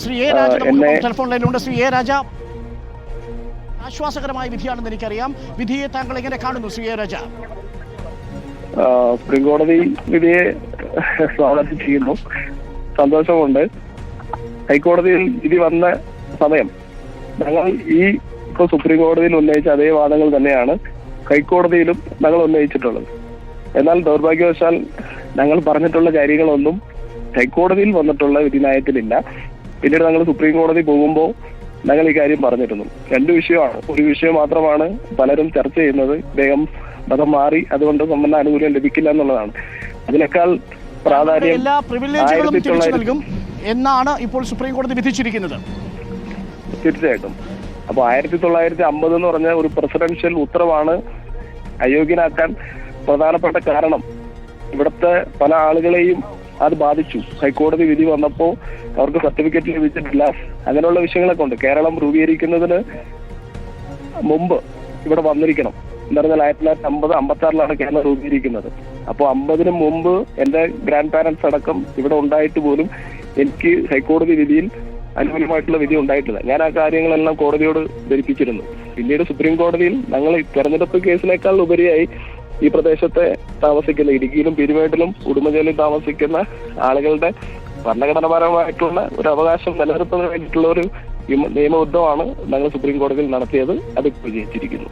Shri A രാജ നമുക്ക് telephone ലൈനിലുണ്ട്. Shri A രാജ, ആശ്വാസകരമായ വിധിയാണെന്ന് എനിക്കറിയാം. വിധിയെ താങ്കൾ എങ്ങനെ കാണുന്നു ശ്രീ എ രാജ? സുപ്രീം കോടതി വിധിയെ സ്വാഗതം ചെയ്യുന്നു. സന്തോഷമുണ്ട്. ഹൈക്കോടതിയിൽ വിധി വന്ന സമയം ഞങ്ങൾ ഇപ്പോൾ സുപ്രീം കോടതിയിൽ ഉന്നയിച്ച അതേ വാദങ്ങൾ തന്നെയാണ് ഹൈക്കോടതിയിലും ഞങ്ങൾ ഉന്നയിച്ചിട്ടുള്ളത്. എന്നാൽ ദൗർഭാഗ്യവശാൽ ഞങ്ങൾ പറഞ്ഞിട്ടുള്ള കാര്യങ്ങളൊന്നും ഹൈക്കോടതിയിൽ വന്നിട്ടുള്ള വിധിന്യായത്തിലില്ല. പിന്നീട് ഞങ്ങൾ സുപ്രീം കോടതി പോകുമ്പോൾ ഞങ്ങൾ ഈ കാര്യം പറഞ്ഞിരുന്നു. രണ്ട് വിഷയമാണ്, ഒരു വിഷയം മാത്രമാണ് പലരും ചർച്ച ചെയ്യുന്നത്. ഇദ്ദേഹം മതം മാറി, അതുകൊണ്ട് സമ്പന്ന ആനുകൂല്യം ലഭിക്കില്ല എന്നുള്ളതാണ്. അതിനേക്കാൾ പ്രാധാന്യം എല്ലാ പ്രിവിലേജുകളും തിരിച്ചു നൽകും എന്നാണ് ഇപ്പോൾ സുപ്രീം കോടതി വിധിച്ചിരിക്കുന്നത്. തീർച്ചയായിട്ടും. അപ്പോൾ 1950 എന്ന് പറഞ്ഞ ഒരു പ്രസിഡൻഷ്യൽ ഉത്തരവാണ് അയോഗ്യനാക്കാൻ പ്രധാനപ്പെട്ട കാരണം. ഇവിടുത്തെ പല ആളുകളെയും അത് ബാധിച്ചു. ഹൈക്കോടതി വിധി വന്നപ്പോൾ അവർക്ക് സർട്ടിഫിക്കറ്റ് ലഭിച്ചിട്ടില്ല. അങ്ങനെയുള്ള വിഷയങ്ങളൊക്കെ ഉണ്ട്. കേരളം രൂപീകരിക്കുന്നതിന് മുമ്പ് ഇവിടെ വന്നിരിക്കണം എന്ന് പറഞ്ഞാൽ 1950-56 കേരളം രൂപീകരിക്കുന്നത്. അപ്പോൾ 50-ന് മുമ്പ് എൻ്റെ ഗ്രാൻഡ് പാരന്റ്സ് അടക്കം ഇവിടെ ഉണ്ടായിട്ട് പോലും എനിക്ക് ഹൈക്കോടതി വിധിയിൽ അനുകൂലമായിട്ടുള്ള വിധി ഉണ്ടായിട്ടില്ല. ഞാൻ ആ കാര്യങ്ങളെല്ലാം കോടതിയോട് ധരിപ്പിച്ചിരുന്നു. പിന്നീട് സുപ്രീം കോടതിയിൽ ഞങ്ങൾ തെരഞ്ഞെടുപ്പ് കേസിനേക്കാൾ ഉപരിയായി ഈ പ്രദേശത്തെ താമസിക്കുന്ന ഇടുക്കിയിലും പെരുമേട്ടിലും ഉടുമ്പൻചോലയിൽ താമസിക്കുന്ന ആളുകളുടെ ഭരണഘടനാപരമായിട്ടുള്ള ഒരു അവകാശം നിലനിർത്തുന്നതിന് വേണ്ടിയിട്ടുള്ള ഒരു നിയമയുദ്ധമാണ് ഞങ്ങൾ സുപ്രീം കോടതിയിൽ നടത്തിയത്. അത് വിജയിച്ചിരിക്കുന്നു.